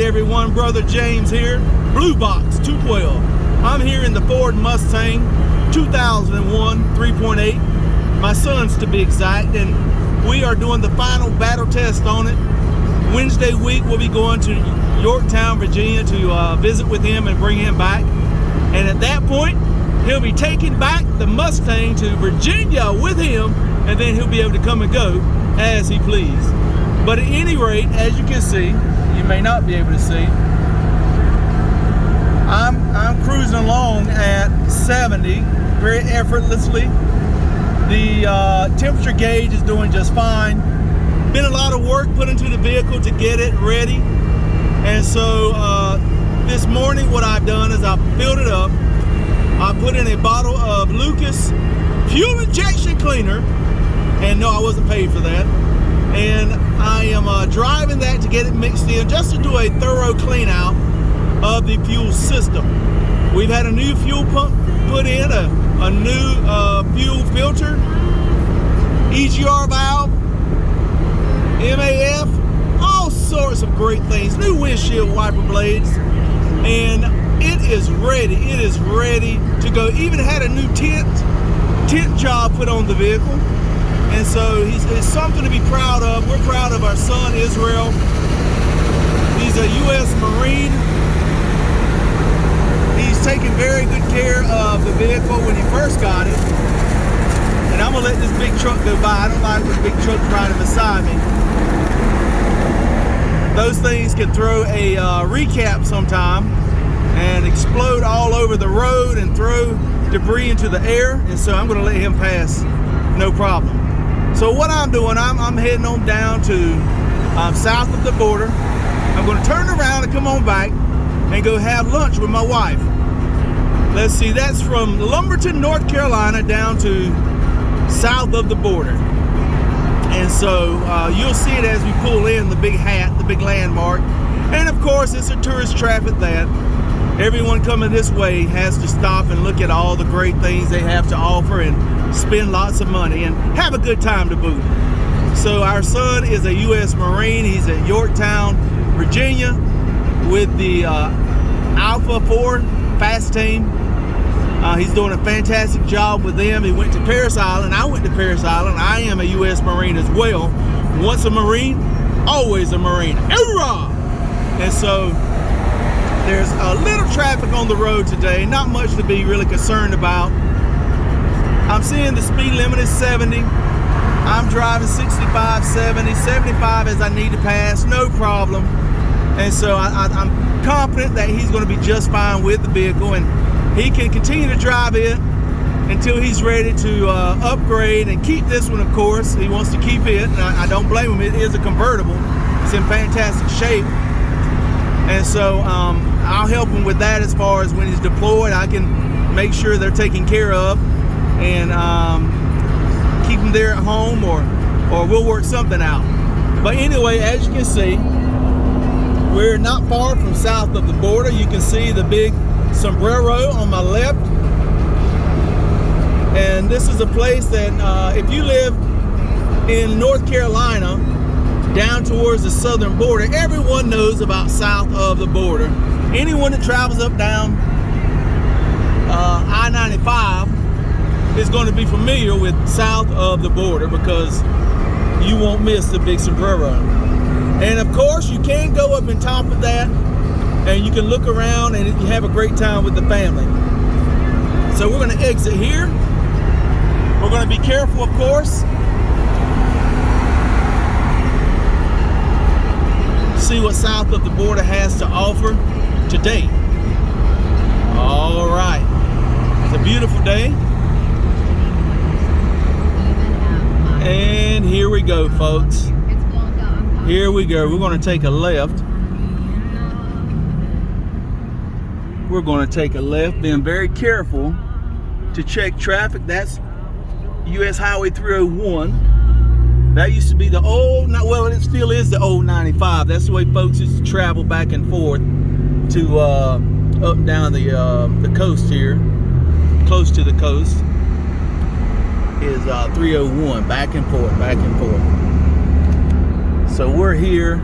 everyone, Brother James here, Blue Box 212. I'm here in the Ford Mustang 2001 3.8, my son's to be exact, and we are doing the final battle test on it. Wednesday week we'll be going to Yorktown, Virginia to visit with him and bring him back. And at that point, he'll be taking back the Mustang to Virginia with him, and then he'll be able to come and go as he please. But at any rate, as you can see, you may not be able to see, I'm cruising along at 70 very effortlessly. The temperature gauge is doing just fine. Been a lot of work put into the vehicle to get it ready. And so this morning what I've done is I've filled it up. I put in a bottle of Lucas fuel injection cleaner, and no, I wasn't paid for that. And I am driving that to get it mixed in, just to do a thorough clean out of the fuel system. We've had a new fuel pump put in, a new fuel filter, EGR valve, MAF, all sorts of great things, new windshield wiper blades, and it is ready to go. Even had a new tent job put on the vehicle. And so it's something to be proud of. We're proud of our son, Israel. He's a U.S. Marine. He's taken very good care of the vehicle when he first got it. And I'm gonna let this big truck go by. I don't like when big trucks riding beside me. Those things can throw a recap sometime and explode all over the road and throw debris into the air. And so I'm gonna let him pass, no problem. So what I'm doing, I'm heading on down to south of the border. I'm going to turn around and come on back and go have lunch with my wife. Let's see, that's from Lumberton, North Carolina down to south of the border. And so you'll see it as we pull in the big hat, the big landmark. And of course, it's a tourist traffic that everyone coming this way has to stop and look at all the great things they have to offer and spend lots of money and have a good time to boot. So our son is a U.S. Marine. He's at Yorktown, Virginia with the Alpha 4 Fast Team. He's doing a fantastic job with them. He went to Parris Island. I went to Parris Island. I am a U.S. Marine as well. Once a Marine, always a Marine. Hoorah! And so there's a little traffic on the road today, not much to be really concerned about. I'm seeing the speed limit is 70. I'm driving 65, 70, 75 as I need to pass, no problem. And so I'm confident that he's going to be just fine with the vehicle, and he can continue to drive it until he's ready to upgrade and keep this one, of course. He wants to keep it, and I don't blame him. It is a convertible. It's in fantastic shape. And so I'll help him with that as far as when he's deployed. I can make sure they're taken care of and keep them there at home, or we'll work something out. But anyway, as you can see, we're not far from south of the border. You can see the big sombrero on my left. And this is a place that if you live in North Carolina, down towards the southern border, everyone knows about south of the border. Anyone that travels up down I-95 is going to be familiar with south of the border, because you won't miss the big sombrero. And of course, you can go up on top of that and you can look around and you have a great time with the family. So we're going to exit here. We're going to be careful, of course. See what south of the border has to offer today. All right, it's a beautiful day. And here we go, folks. Here we go. We're going to take a left. We're going to take a left, being very careful to check traffic. That's US Highway 301. That used to be the old, well, it still is the old 95. That's the way folks used to travel back and forth to up and down the coast here, close to the coast. Is 301, back and forth. So we're here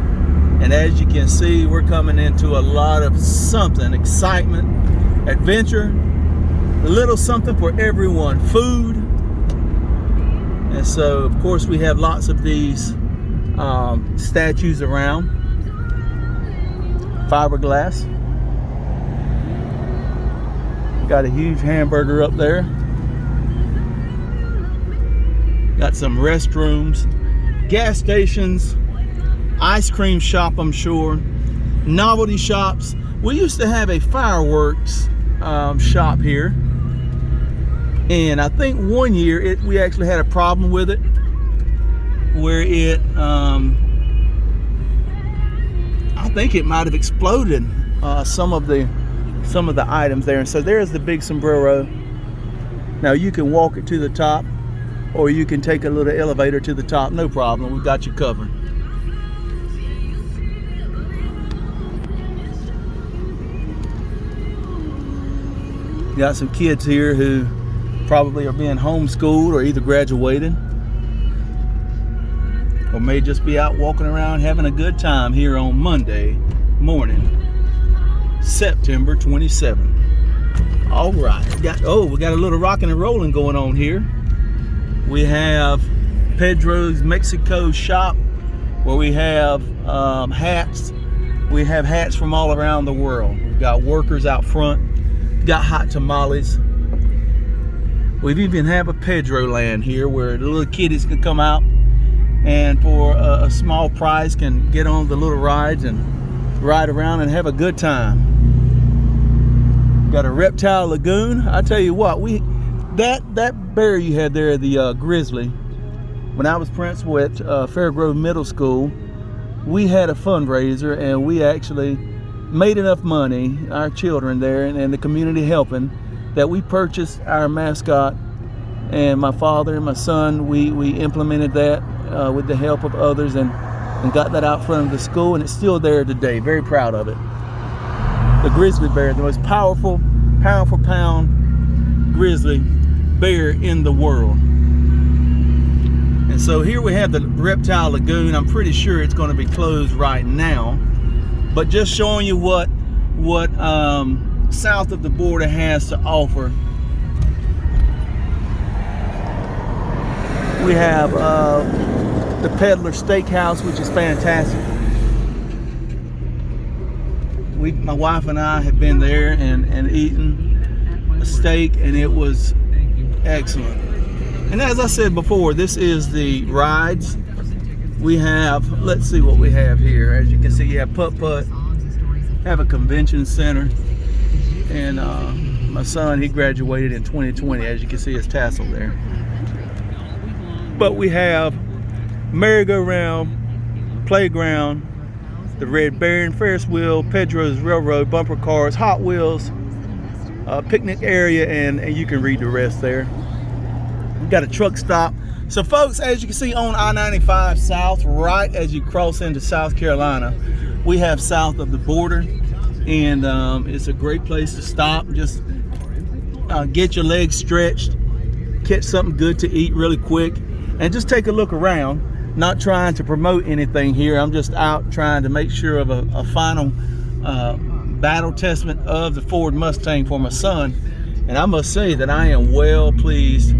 And as you can see, we're coming into a lot of something, excitement, adventure, a little something for everyone, food. And so, of course, we have lots of these statues around, fiberglass. Got a huge hamburger up there. Got some restrooms, gas stations, ice cream shop, I'm sure, novelty shops. We used to have a fireworks shop here, and I think one year we actually had a problem with it, where it I think it might have exploded some of the items there. And so there's the big sombrero. Now you can walk it to the top, or you can take a little elevator to the top, no problem. We got you covered. Got some kids here who probably are being homeschooled or either graduated, or may just be out walking around having a good time here on Monday morning, September 27th. All right, we got a little rocking and rolling going on here. We have Pedro's Mexico shop, where we have hats. We have hats from all around the world. We've got workers out front, got hot tamales. We've even have a Pedro land here, where the little kiddies can come out and for a small price can get on the little rides and ride around and have a good time. Got a reptile lagoon. I tell you what, that bear you had there, the grizzly, when I was principal at Fairgrove Middle School, we had a fundraiser, and we actually made enough money, our children there and the community helping, that we purchased our mascot. And my father and my son, we implemented that with the help of others, and got that out front of the school, and it's still there today. Very proud of it. The grizzly bear, the most powerful pound for pound grizzly bear in the world. And so here we have the reptile lagoon. I'm pretty sure it's going to be closed right now, but just showing you what south of the border has to offer. We have the Peddler Steakhouse, which is fantastic. My wife and I have been there and eaten a steak, and it was excellent. And as I said before, this is the rides. We have, let's see what we have here. As you can see, you have putt-putt, have a convention center, and my son, he graduated in 2020. As you can see, his tassel there. But we have merry-go-round, playground, the Red Baron, Ferris wheel, Pedro's Railroad, bumper cars, Hot Wheels, picnic area, and you can read the rest there. We've got a truck stop. So folks, as you can see on I-95 South, right as you cross into South Carolina, we have south of the border, and it's a great place to stop. Just get your legs stretched, catch something good to eat really quick, and just take a look around. Not trying to promote anything here. I'm just out trying to make sure of a final battle testament of the Ford Mustang for my son. And I must say that I am well pleased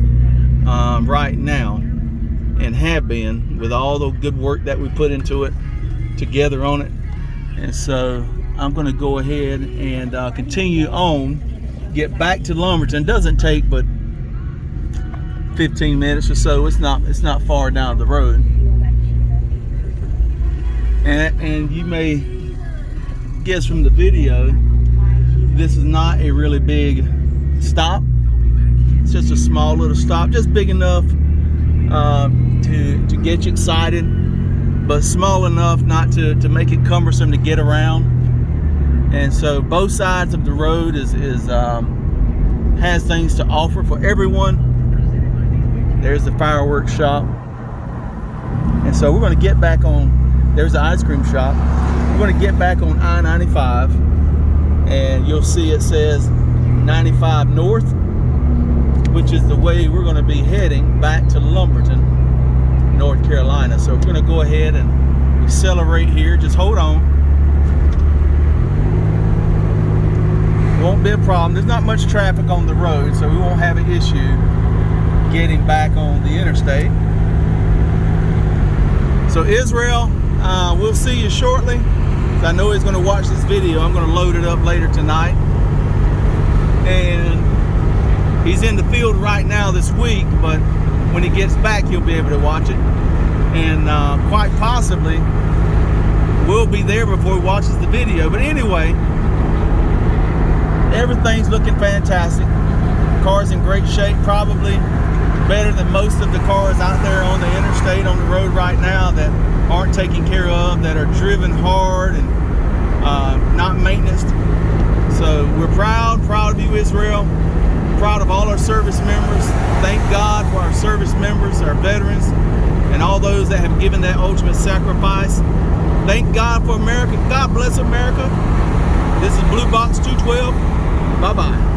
right now, and have been, with all the good work that we put into it, together on it. And so I'm going to go ahead and continue on, get back to Lumberton. Doesn't take but 15 minutes or so. It's not far down the road. And you may guess from the video, this is not a really big stop. It's just a small little stop, just big enough to get you excited, but small enough not to make it cumbersome to get around. And so both sides of the road has things to offer for everyone. There's the fireworks shop. And so we're going to get back on. There's the ice cream shop. We're going to get back on I-95, and you'll see it says 95 North, which is the way we're going to be heading back to Lumberton, North Carolina. So we're going to go ahead and accelerate here. Just hold on. Won't be a problem. There's not much traffic on the road, so we won't have an issue getting back on the interstate. So Israel, we'll see you shortly. I know he's going to watch this video. I'm going to load it up later tonight. And he's in the field right now this week, but when he gets back, he'll be able to watch it. And quite possibly, we'll be there before he watches the video. But anyway, everything's looking fantastic. Car's in great shape, probably better than most of the cars out there on the interstate, on the road right now, that aren't taken care of, that are driven hard and not maintenance. So we're proud of you, Israel. Proud of all our service members. Thank God for our service members, our veterans, and all those that have given that ultimate sacrifice. Thank God for America. God bless America. This is Blue Box 212. Bye-bye.